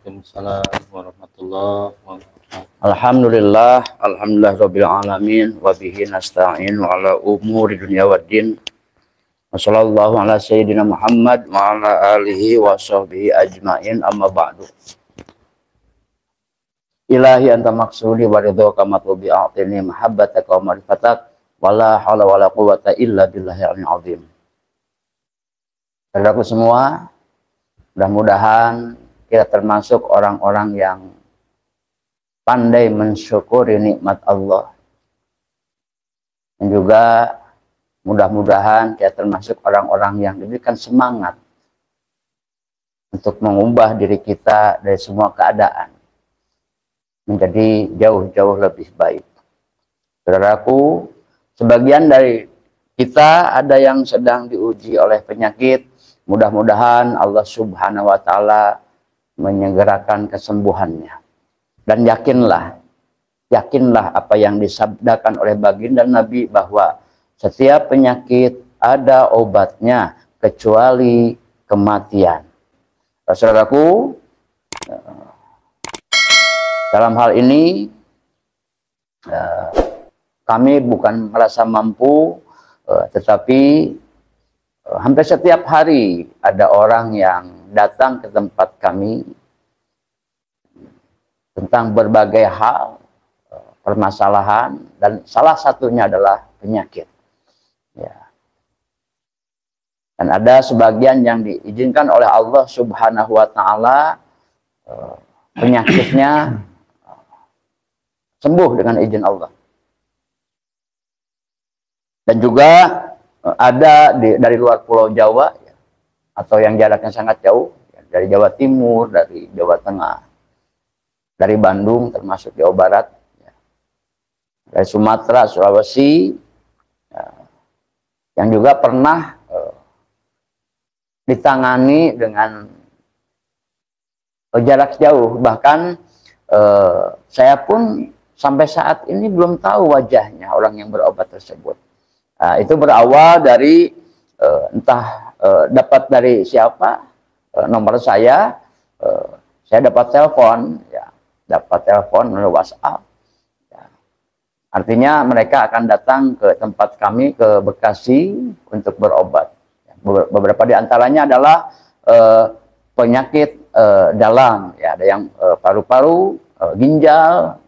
Waalaikumsalam warahmatullahi wabarakatuh. Alhamdulillah rabbil alamin wa bihi nasta'in wa ala umuri dunya waddin. Wassallallahu ala sayyidina Muhammad wa ala alihi wa sahbihi ajmain, amma ba'du. Ilahi anta maksudi wa ridhoka matlubi a'tini mahabbataka wa marifatak wa la hawla wa la quwwata illa billahi al-'aliyyil 'azim. Saudaraku semua, mudah-mudahan kita termasuk orang-orang yang pandai mensyukuri nikmat Allah. Dan juga mudah-mudahan kita termasuk orang-orang yang diberikan semangat untuk mengubah diri kita dari semua keadaan menjadi jauh-jauh lebih baik. Saudaraku, sebagian dari kita ada yang sedang diuji oleh penyakit. Mudah-mudahan Allah Subhanahu wa Ta'ala menyegerakan kesembuhannya. Dan yakinlah apa yang disabdakan oleh baginda Nabi bahwa setiap penyakit ada obatnya kecuali kematian. Saudaraku, dalam hal ini kami bukan merasa mampu, tetapi hampir setiap hari ada orang yang datang ke tempat kami tentang berbagai hal, permasalahan, dan salah satunya adalah penyakit. Ya. Dan ada sebagian yang diizinkan oleh Allah Subhanahu wa Ta'ala penyakitnya sembuh dengan izin Allah. Dan juga ada dari luar Pulau Jawa, ya, atau yang jaraknya sangat jauh, ya, dari Jawa Timur, dari Jawa Tengah, dari Bandung termasuk Jawa Barat, ya, dari Sumatera, Sulawesi, ya, yang juga pernah ditangani dengan jarak jauh. Bahkan saya pun sampai saat ini belum tahu wajahnya orang yang berobat tersebut. Nah, itu berawal dari entah dapat dari siapa nomor saya dapat telepon, ya, dapat telepon melalui WhatsApp. Ya. Artinya mereka akan datang ke tempat kami ke Bekasi untuk berobat. Ya, beberapa di antaranya adalah penyakit dalam, ya, ada yang paru-paru, ginjal,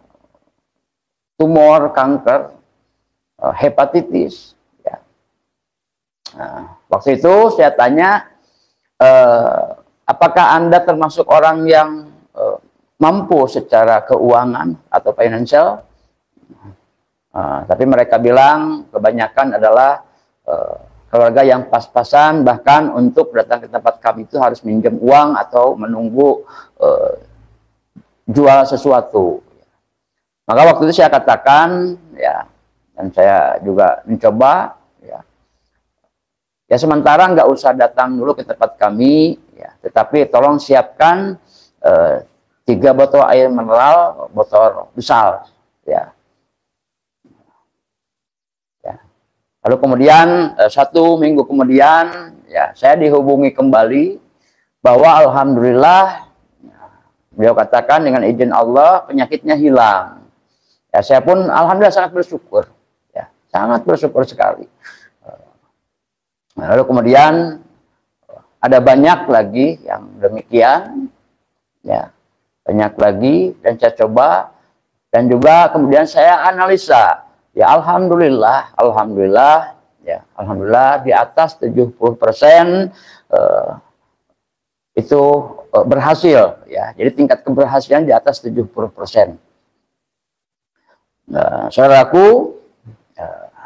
tumor, kanker, hepatitis. Nah, waktu itu saya tanya, apakah Anda termasuk orang yang mampu secara keuangan atau financial? Tapi mereka bilang kebanyakan adalah keluarga yang pas-pasan, bahkan untuk datang ke tempat kami itu harus minjem uang atau menunggu jual sesuatu. Maka waktu itu saya katakan, ya, dan saya juga mencoba, ya sementara nggak usah datang dulu ke tempat kami, ya, tetapi tolong siapkan 3 botol air mineral, botol besar, ya. Ya. Lalu kemudian 1 minggu kemudian, ya, saya dihubungi kembali bahwa alhamdulillah, ya, beliau katakan dengan izin Allah penyakitnya hilang. Ya, saya pun alhamdulillah sangat bersyukur, ya, sangat bersyukur sekali. Lalu kemudian ada banyak lagi yang demikian, ya, banyak lagi, dan saya coba, dan juga kemudian saya analisa, ya, alhamdulillah, ya, alhamdulillah di atas 70% itu berhasil, ya, jadi tingkat keberhasilan di atas 70%. Saudaraku,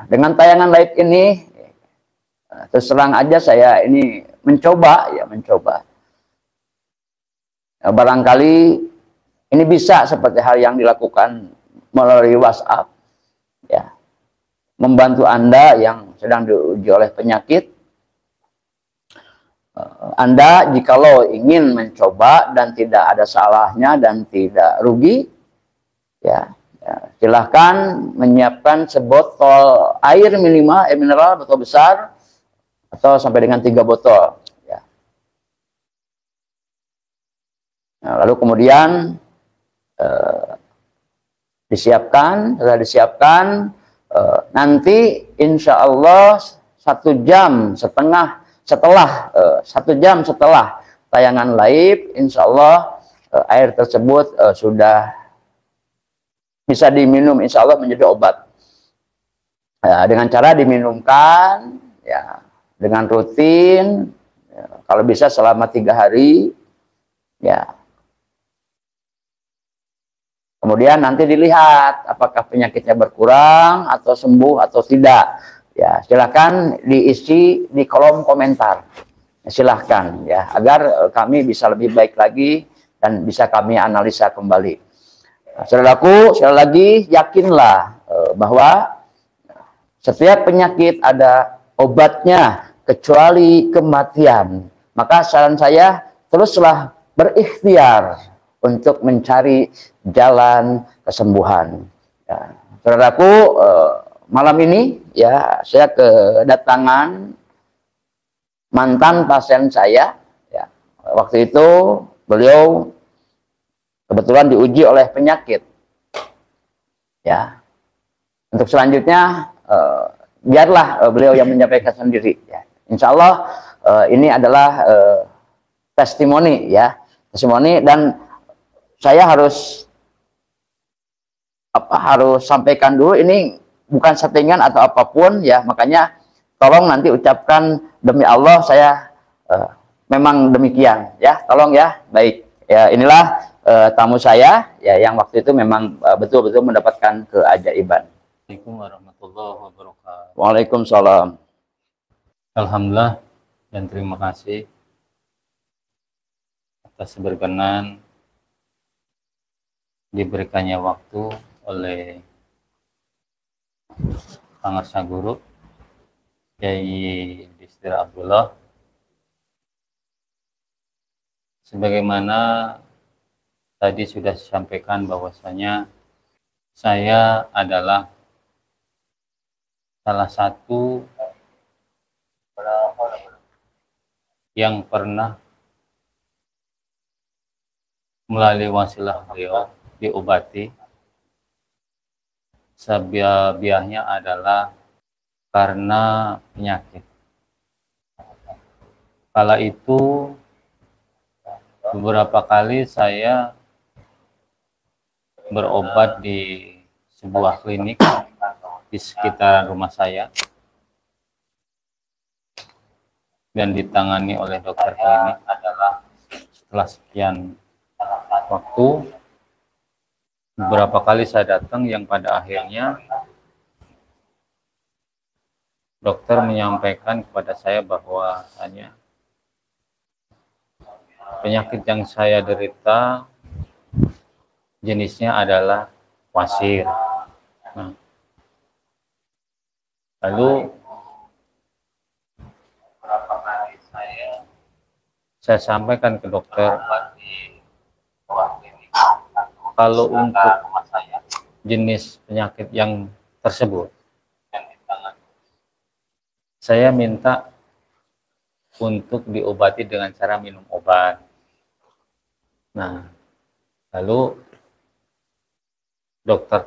dengan tayangan live ini, terus terang aja saya ini mencoba. Barangkali ini bisa seperti hal yang dilakukan melalui WhatsApp, ya, membantu Anda yang sedang diuji oleh penyakit. Anda jikalau ingin mencoba dan tidak ada salahnya dan tidak rugi, ya, silahkan menyiapkan sebotol air minimal, air mineral, botol besar, atau sampai dengan 3 botol. Ya. Nah, lalu kemudian setelah disiapkan, nanti insya Allah 1 jam setengah setelah 1 jam setelah tayangan live, insya Allah air tersebut sudah bisa diminum, insya Allah menjadi obat. Dengan cara diminumkan, ya, dengan rutin, ya, kalau bisa selama 3 hari, ya. Kemudian nanti dilihat apakah penyakitnya berkurang atau sembuh atau tidak. Ya, silakan diisi di kolom komentar. Silahkan ya, agar kami bisa lebih baik lagi dan bisa kami analisa kembali. Nah, saudaraku, sekali lagi yakinlah bahwa setiap penyakit ada obatnya kecuali kematian. Maka saran saya, teruslah berikhtiar untuk mencari jalan kesembuhan. Ya, saudaraku, malam ini ya saya kedatangan mantan pasien saya. Ya, waktu itu beliau kebetulan diuji oleh penyakit. Ya, untuk selanjutnya biarlah beliau yang menyampaikan sendiri. Ya. Insya Allah ini adalah testimoni, ya, testimoni, dan saya harus sampaikan dulu ini bukan settingan atau apapun, ya. Makanya tolong nanti ucapkan demi Allah saya memang demikian, ya. Tolong ya, baik. Ya, inilah tamu saya, ya, yang waktu itu memang betul-betul mendapatkan keajaiban. Assalamualaikum warahmatullahi wabarakatuh. Waalaikumsalam. Alhamdulillah dan terima kasih atas berkenan diberikannya waktu oleh Pangarsa Guru Kyai Distri Abdullah. Sebagaimana tadi sudah disampaikan bahwasanya saya adalah salah satu yang pernah melalui wasilah beliau diobati. Sebiahnya adalah karena penyakit. Kala itu beberapa kali saya berobat di sebuah klinik di sekitar rumah saya dan ditangani oleh dokter klinik. Setelah sekian waktu, beberapa kali saya datang yang pada akhirnya dokter menyampaikan kepada saya bahwa hanya penyakit yang saya derita jenisnya adalah wasir. Nah, lalu saya sampaikan ke dokter, kalau untuk jenis penyakit yang tersebut, saya minta untuk diobati dengan cara minum obat. Nah, lalu dokter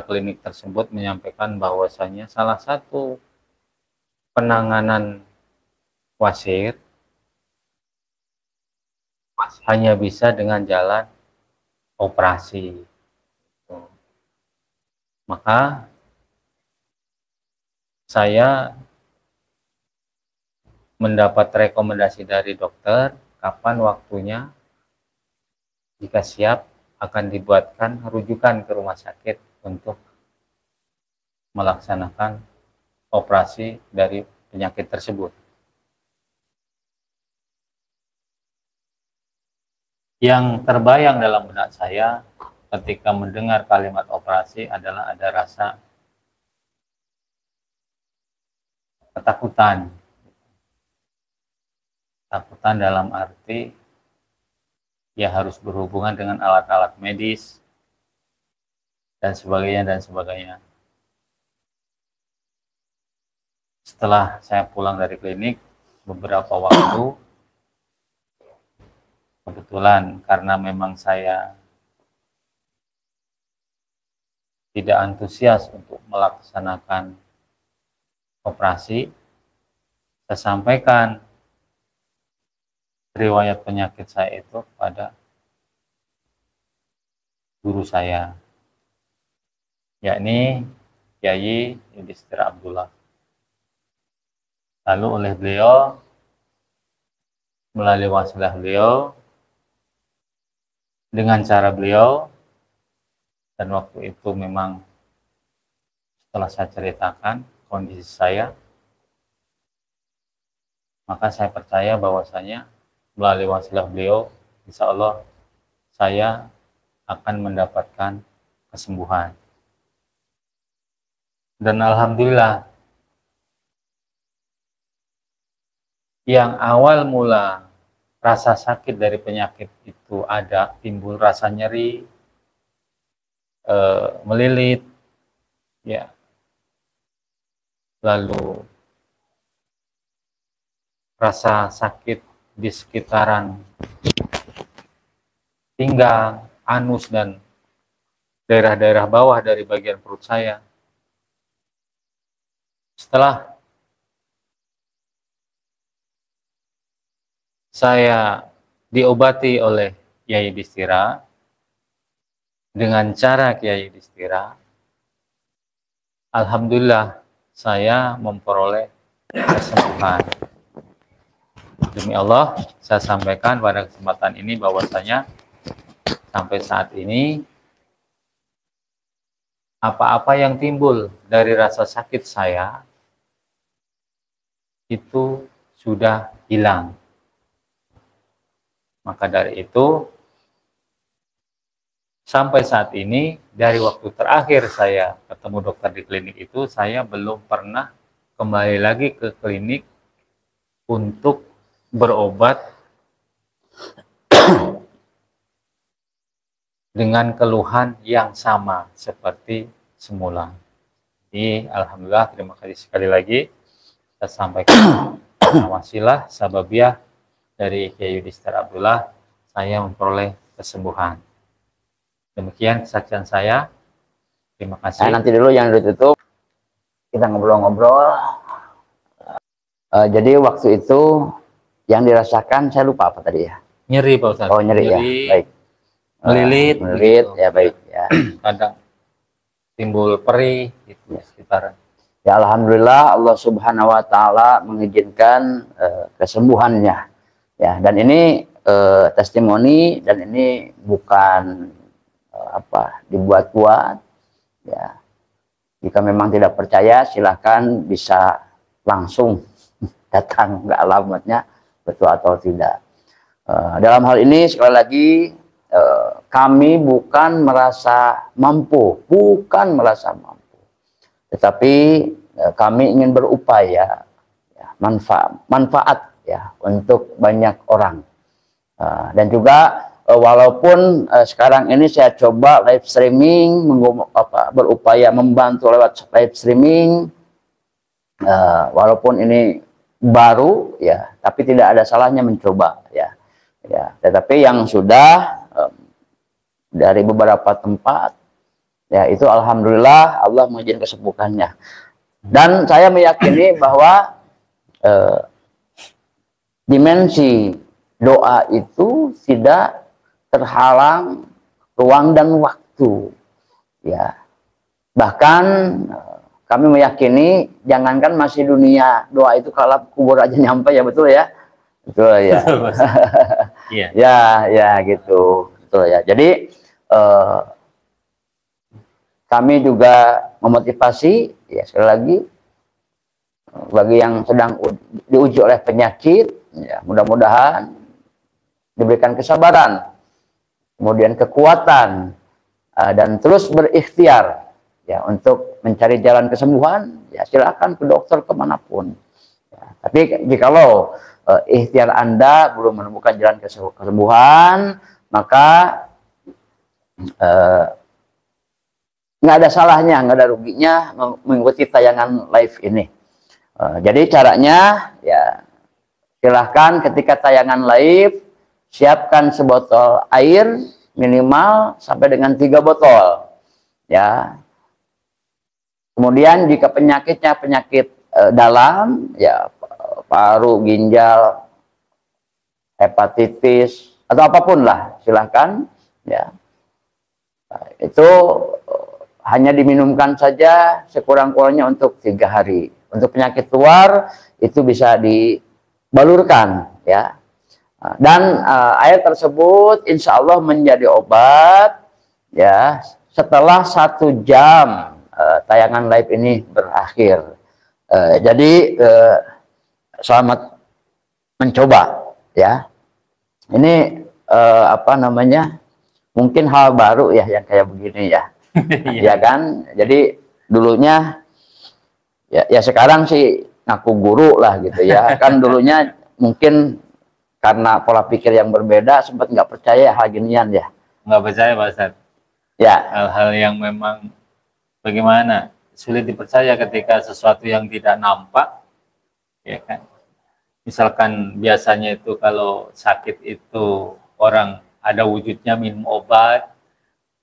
klinik tersebut menyampaikan bahwasanya salah satu penanganan wasir hanya bisa dengan jalan operasi. Maka saya mendapat rekomendasi dari dokter kapan waktunya, jika siap akan dibuatkan rujukan ke rumah sakit untuk melaksanakan operasi dari penyakit tersebut. Yang terbayang dalam benak saya ketika mendengar kalimat operasi adalah ada rasa ketakutan. Ketakutan dalam arti ya harus berhubungan dengan alat-alat medis dan sebagainya. Setelah saya pulang dari klinik beberapa waktu, kebetulan karena memang saya tidak antusias untuk melaksanakan operasi, saya sampaikan riwayat penyakit saya itu pada guru saya, yakni Kiai Yudhistira Abdullah. Lalu oleh beliau, melalui wasilah beliau, dengan cara beliau, dan waktu itu memang setelah saya ceritakan kondisi saya, maka saya percaya bahwasanya melalui wasilah beliau, insya Allah saya akan mendapatkan kesembuhan. Dan alhamdulillah, yang awal mula rasa sakit dari penyakit itu ada, timbul rasa nyeri, melilit, ya, lalu rasa sakit di sekitaran pinggang, anus, dan daerah-daerah bawah dari bagian perut saya. Setelah saya diobati oleh Kiai Yudhistira dengan cara Kiai Yudhistira, alhamdulillah saya memperoleh kesembuhan. Demi Allah, saya sampaikan pada kesempatan ini bahwasanya sampai saat ini apa-apa yang timbul dari rasa sakit saya itu sudah hilang. Maka dari itu, sampai saat ini, dari waktu terakhir saya ketemu dokter di klinik itu, saya belum pernah kembali lagi ke klinik untuk berobat dengan keluhan yang sama seperti semula. Jadi, alhamdulillah, terima kasih sekali lagi. Saya sampaikan wasilah sababiah dari Kiai Yudhistira Abdullah, saya memperoleh kesembuhan. Demikian kesaksian saya. Terima kasih. Nanti dulu yang ditutup, kita ngobrol-ngobrol. Jadi waktu itu yang dirasakan, saya lupa apa tadi ya? Nyeri Pak Ustadz. Oh, nyeri ya, baik. Melilit, gitu. Ya baik ya. Kadang timbul perih gitu sekitaran. Ya alhamdulillah Allah Subhanahu wa taala mengizinkan kesembuhannya. Ya, dan ini testimoni, dan ini bukan dibuat-buat. Ya, jika memang tidak percaya, silahkan bisa langsung datang ke alamatnya, betul atau tidak. Dalam hal ini sekali lagi, kami bukan merasa mampu, tetapi kami ingin berupaya, ya, manfaat ya untuk banyak orang. Dan juga walaupun sekarang ini saya coba live streaming, berupaya membantu lewat live streaming, walaupun ini baru ya, tapi tidak ada salahnya mencoba ya. Tetapi yang sudah dari beberapa tempat ya, itu alhamdulillah Allah mengizinkan kesembuhannya. Dan saya meyakini bahwa dimensi doa itu tidak terhalang ruang dan waktu ya. Bahkan kami meyakini, jangankan masih dunia, doa itu kalau kubur aja nyampe, ya betul ya. Betul ya. Ya gitu, betul ya. Jadi kami juga memotivasi ya, sekali lagi, bagi yang sedang diuji oleh penyakit, ya, mudah-mudahan diberikan kesabaran, kemudian kekuatan, dan terus berikhtiar ya untuk mencari jalan kesembuhan. Ya silakan ke dokter kemanapun. Ya, tapi jikalau ikhtiar Anda belum menemukan jalan kesembuhan, maka nggak ada salahnya, nggak ada ruginya mengikuti tayangan live ini. Jadi caranya ya, silahkan ketika tayangan live siapkan sebotol air minimal sampai dengan 3 botol. Ya. Kemudian jika penyakitnya penyakit dalam, ya paru, ginjal, hepatitis atau apapun lah, silahkan. Ya. Itu hanya diminumkan saja sekurang-kurangnya untuk 3 hari. Untuk penyakit luar itu bisa dibalurkan, ya. Dan air tersebut insya Allah menjadi obat, ya, setelah 1 jam tayangan live ini berakhir. Jadi selamat mencoba, ya. Ini apa namanya? Mungkin hal baru ya yang kayak begini ya. Ya kan? Jadi dulunya ya sekarang sih ngaku guru lah gitu ya. Kan dulunya mungkin karena pola pikir yang berbeda sempat nggak percaya hal ginian ya. Nggak percaya Pak Ustadz. Ya. Hal-hal yang memang bagaimana sulit dipercaya ketika sesuatu yang tidak nampak, ya kan? Misalkan biasanya itu kalau sakit itu orang ada wujudnya minum obat,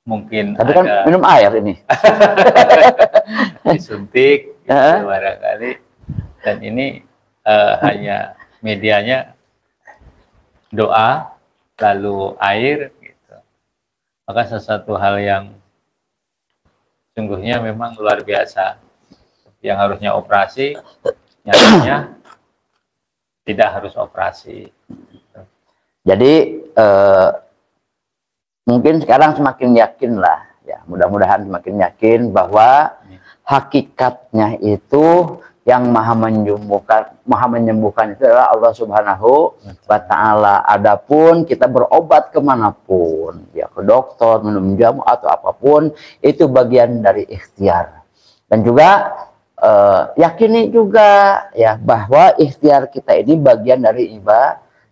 mungkin Tapi ada kan minum air ini. disuntik, gitu, barangkali. Dan ini hanya medianya doa, lalu air, gitu. Maka sesuatu hal yang sungguhnya memang luar biasa. Yang harusnya operasi, nyatanya tidak harus operasi. Jadi mungkin sekarang semakin yakin lah, ya mudah-mudahan semakin yakin bahwa hakikatnya itu yang maha menyembuhkan itu adalah Allah Subhanahu wa Ta'ala. Adapun kita berobat kemanapun, ya ke dokter, minum jamu atau apapun, itu bagian dari ikhtiar. Dan juga yakini juga ya bahwa ikhtiar kita ini bagian dari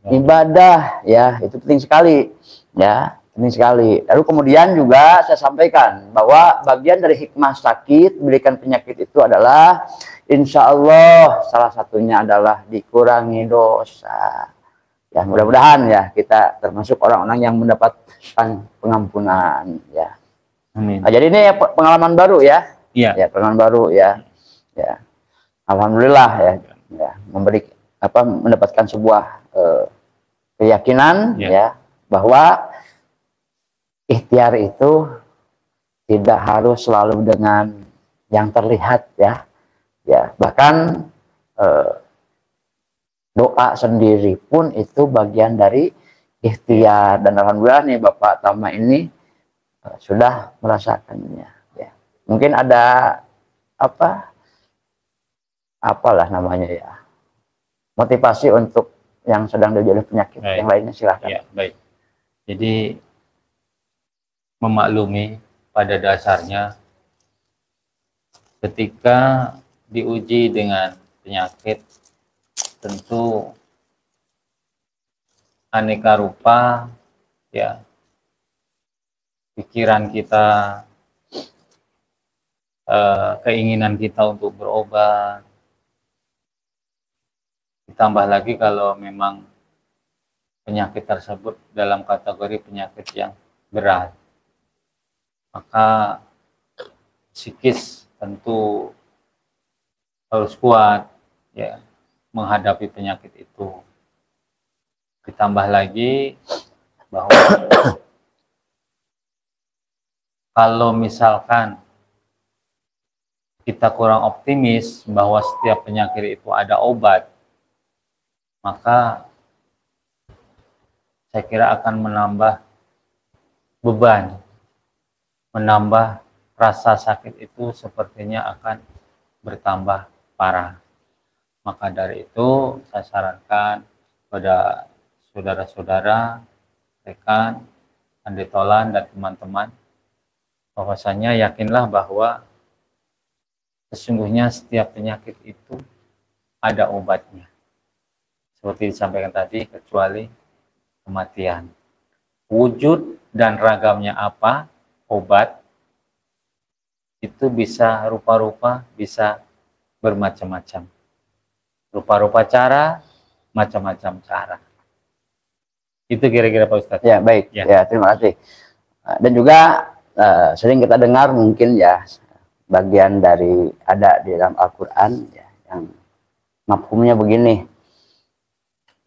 ibadah, ya itu penting sekali, ya. Ini sekali. Lalu kemudian juga saya sampaikan bahwa bagian dari hikmah sakit, berikan penyakit itu adalah insya Allah salah satunya adalah dikurangi dosa. Ya mudah-mudahan ya kita termasuk orang-orang yang mendapatkan pengampunan. Ya. Amin. Nah, jadi ini pengalaman baru ya. Iya. Ya pengalaman baru ya. Ya. Alhamdulillah ya, mendapatkan sebuah keyakinan ya bahwa ikhtiar itu tidak harus selalu dengan yang terlihat ya. Ya, bahkan doa sendiri pun itu bagian dari ikhtiar, dan alhamdulillah nih Bapak Tama ini sudah merasakannya ya. Mungkin ada apalah namanya ya, motivasi untuk yang sedang dijadi penyakit yang lainnya, silahkan. Ya, baik. Jadi memaklumi pada dasarnya ketika diuji dengan penyakit tentu aneka rupa ya pikiran kita, keinginan kita untuk berobat, ditambah lagi kalau memang penyakit tersebut dalam kategori penyakit yang berat, maka psikis tentu harus kuat ya menghadapi penyakit itu. Ditambah lagi bahwa kalau misalkan kita kurang optimis bahwa setiap penyakit itu ada obat, maka saya kira akan menambah beban, menambah rasa sakit itu sepertinya akan bertambah parah. Maka dari itu saya sarankan kepada saudara-saudara, rekan, andetolan dan teman-teman, bahwasanya yakinlah bahwa sesungguhnya setiap penyakit itu ada obatnya. Seperti disampaikan tadi, kecuali kematian. Wujud dan ragamnya apa, obat, itu bisa rupa-rupa, bisa bermacam-macam. Rupa-rupa cara, macam-macam cara. Itu kira-kira Pak Ustadz. Ya, baik. Ya, terima kasih. Dan juga sering kita dengar mungkin ya bagian dari ada di dalam Al-Qur'an ya, yang mafhumnya begini,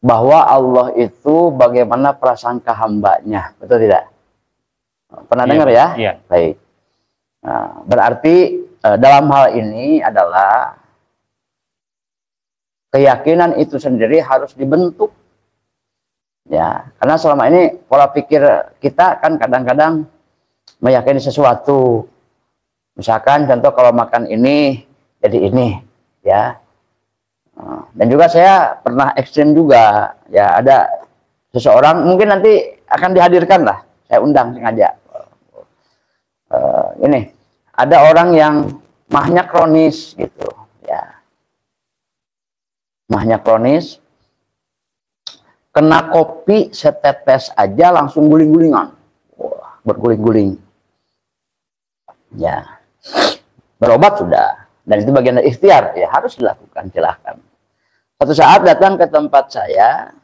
bahwa Allah itu bagaimana prasangka hambanya, betul tidak? Pernah dengar ya? Iya. Baik. Nah, berarti dalam hal ini adalah keyakinan itu sendiri harus dibentuk. Ya, karena selama ini pola pikir kita kan kadang-kadang meyakini sesuatu. Misalkan contoh kalau makan ini jadi ini, ya. Dan juga saya pernah ekstrim juga, ya, ada seseorang mungkin nanti akan dihadirkan lah, saya undang sengaja. Ini ada orang yang mahnya kronis gitu, ya. Mahnya kronis. Kena kopi setetes aja langsung guling-gulingan. Wah, berguling-guling. Ya. Berobat sudah. Dan itu bagian dari ikhtiar. Ya, harus dilakukan. Silahkan. Suatu saat datang ke tempat saya.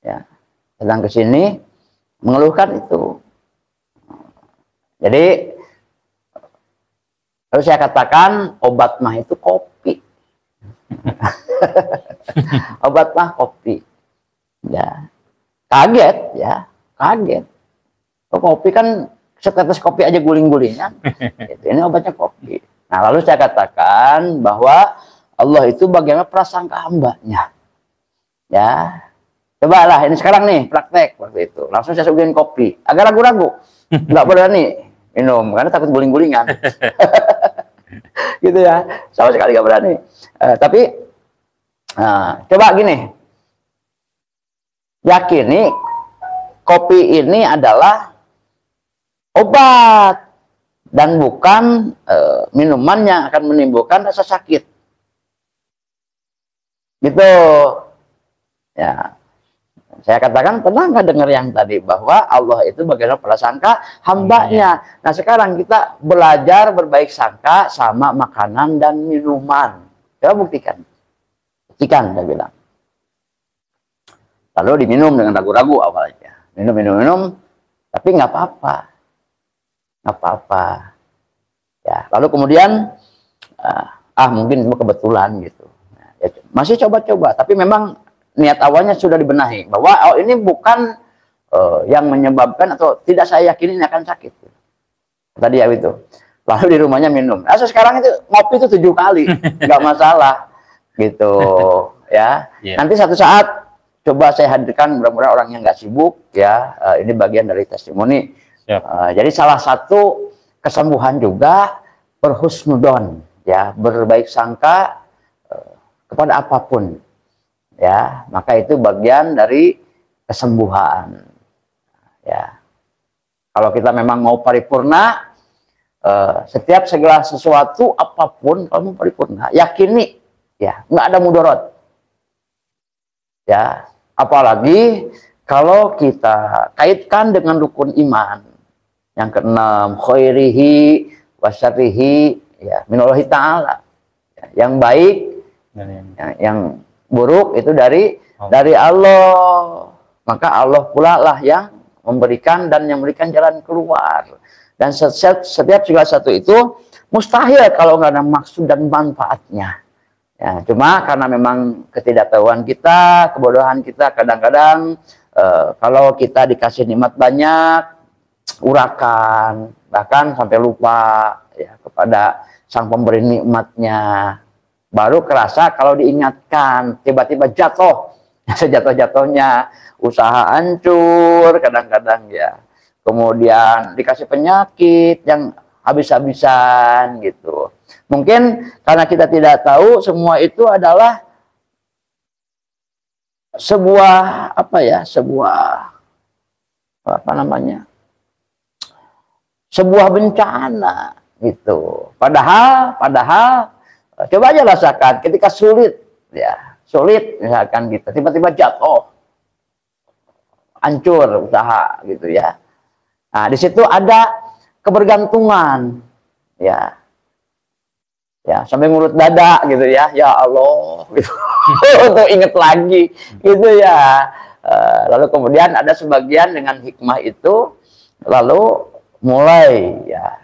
Ya. Datang ke sini. Mengeluhkan itu. Jadi. Lalu saya katakan obat mah itu kopi. Obat mah kopi. Ya, kaget ya, kaget. Kopi kan setetes kopi aja guling-gulingan. Ini obatnya kopi. Nah, lalu saya katakan bahwa Allah itu bagaimana prasangka hambanya. Ya, cobalah ini sekarang nih praktek waktu itu. Langsung saya suguhin kopi. Agak ragu-ragu, nggak berani minum karena takut guling-gulingan. Gitu ya, sama sekali nggak berani. Tapi coba gini. Yakini kopi ini adalah obat dan bukan minuman yang akan menimbulkan rasa sakit. Gitu. Ya. Saya katakan pernah nggak dengar yang tadi bahwa Allah itu bagaimana prasangka hambanya. Nah, sekarang kita belajar berbaik sangka sama makanan dan minuman. Coba buktikan. Buktikan, saya bilang. Lalu diminum dengan ragu-ragu awalnya. Minum, tapi nggak apa-apa. Nggak apa-apa. Ya, lalu kemudian, mungkin itu kebetulan gitu. Nah, ya, masih coba-coba, tapi memang niat awalnya sudah dibenahi. Bahwa ini bukan yang menyebabkan atau tidak saya yakini ini akan sakit. Tadi ya itu. Lalu di rumahnya minum. Nah, sekarang itu ngopi itu 7 kali. Nggak masalah. Gitu. Ya. Yeah. Nanti satu saat coba saya hadirkan, mudah-mudahan orang yang nggak sibuk ya, ini bagian dari testimoni. Jadi salah satu kesembuhan juga berhusnudon, ya, berbaik sangka kepada apapun, ya, maka itu bagian dari kesembuhan. Ya, kalau kita memang mau paripurna, setiap segala sesuatu apapun kalau mau paripurna, yakini, ya, nggak ada mudorot, ya. Apalagi kalau kita kaitkan dengan rukun iman yang keenam, khairihi wasyarrihi, ya, minallahi ta'ala. Yang baik, yang buruk itu dari Allah. Maka Allah pula lah yang memberikan dan yang memberikan jalan keluar. Dan setiap segala satu itu mustahil kalau nggak ada maksud dan manfaatnya. Ya, cuma karena memang ketidaktahuan kita, kebodohan kita, kadang-kadang kalau kita dikasih nikmat banyak, urakan, bahkan sampai lupa ya kepada sang pemberi nikmatnya. Baru kerasa kalau diingatkan, tiba-tiba jatuh, sejatuh-jatuhnya, usaha hancur, kadang-kadang ya. Kemudian dikasih penyakit yang habis-habisan gitu. Mungkin karena kita tidak tahu semua itu adalah sebuah sebuah bencana gitu. Padahal coba aja rasakan ketika sulit misalkan gitu, tiba-tiba jatuh, hancur usaha gitu ya. Nah, di situ ada kebergantungan ya. Ya, sampai ngurut dada gitu ya. Ya Allah gitu. Untuk inget lagi gitu ya. Lalu kemudian ada sebagian dengan hikmah itu lalu mulai ya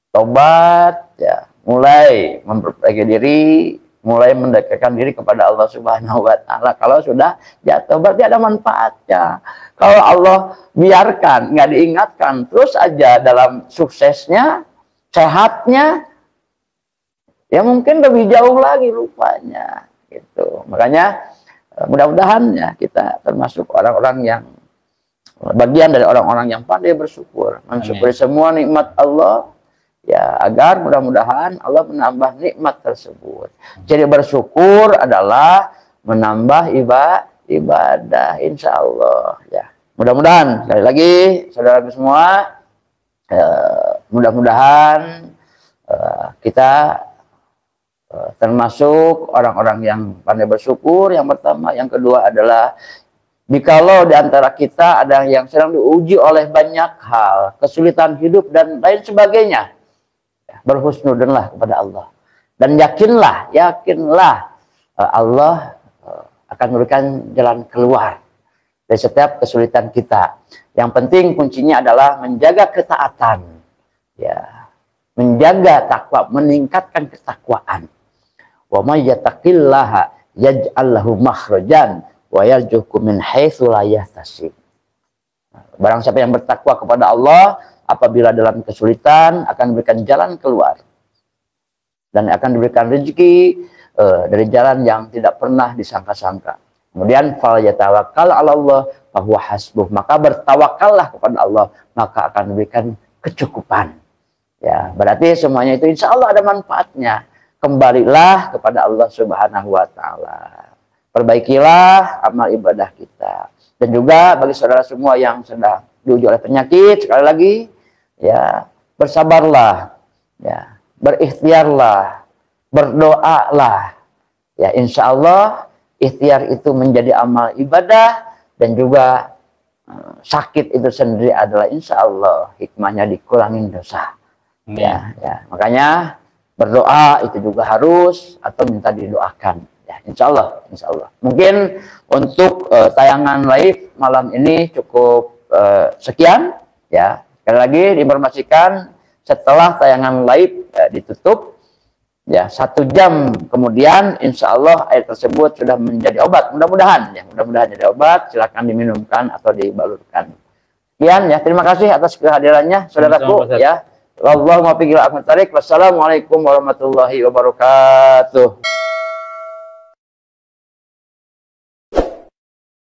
tobat, ya mulai memperbaiki diri, mulai mendekatkan diri kepada Allah Subhanahu wa taala. Kalau sudah jatuh berarti ada manfaatnya. Kalau Allah biarkan, nggak diingatkan, terus aja dalam suksesnya, sehatnya, ya mungkin lebih jauh lagi lupanya gitu. Makanya mudah-mudahan ya kita termasuk orang-orang yang bagian dari orang-orang yang pandai bersyukur, mensyukuri semua nikmat Allah, ya agar mudah-mudahan Allah menambah nikmat tersebut. Jadi bersyukur adalah menambah ibadah, insya Allah ya. Mudah-mudahan sekali lagi saudaraku semua, mudah-mudahan kita termasuk orang-orang yang pandai bersyukur. Yang pertama, yang kedua adalah jikalau di antara kita ada yang sedang diuji oleh banyak hal, kesulitan hidup dan lain sebagainya, berhusnudzonlah kepada Allah dan yakinlah Allah akan memberikan jalan keluar dari setiap kesulitan kita. Yang penting kuncinya adalah menjaga ketaatan, ya, menjaga takwa, meningkatkan ketakwaan. Wa may yattaqillaha yaj'al lahu makhrajan wa yarzuqhu min haitsu la yahtasib. Barang siapa yang bertakwa kepada Allah, apabila dalam kesulitan akan diberikan jalan keluar dan akan diberikan rezeki dari jalan yang tidak pernah disangka-sangka. Kemudian fal yatawakkal 'ala Allah fa huwa hasbuh, maka bertawakallah kepada Allah, maka akan diberikan kecukupan. Ya, berarti semuanya itu insya Allah ada manfaatnya. Kembalilah kepada Allah Subhanahu wa taala. Perbaikilah amal ibadah kita. Dan juga bagi saudara semua yang sedang diuji oleh penyakit, sekali lagi ya, bersabarlah, ya, berikhtiarlah, berdoalah. Ya, insya Allah ikhtiar itu menjadi amal ibadah, dan juga sakit itu sendiri adalah insya Allah hikmahnya dikurangin dosa. Ya, ya, makanya berdoa itu juga harus atau minta didoakan. Ya, insya Allah, insya Allah. Mungkin untuk tayangan live malam ini cukup sekian. Ya, sekali lagi diinformasikan setelah tayangan live ditutup, ya 1 jam kemudian insya Allah air tersebut sudah menjadi obat. Mudah-mudahan ya, mudah-mudahan jadi obat. Silakan diminumkan atau dibalurkan. Sekian ya, terima kasih atas kehadirannya saudaraku ya. Wassalamualaikum warahmatullahi wabarakatuh.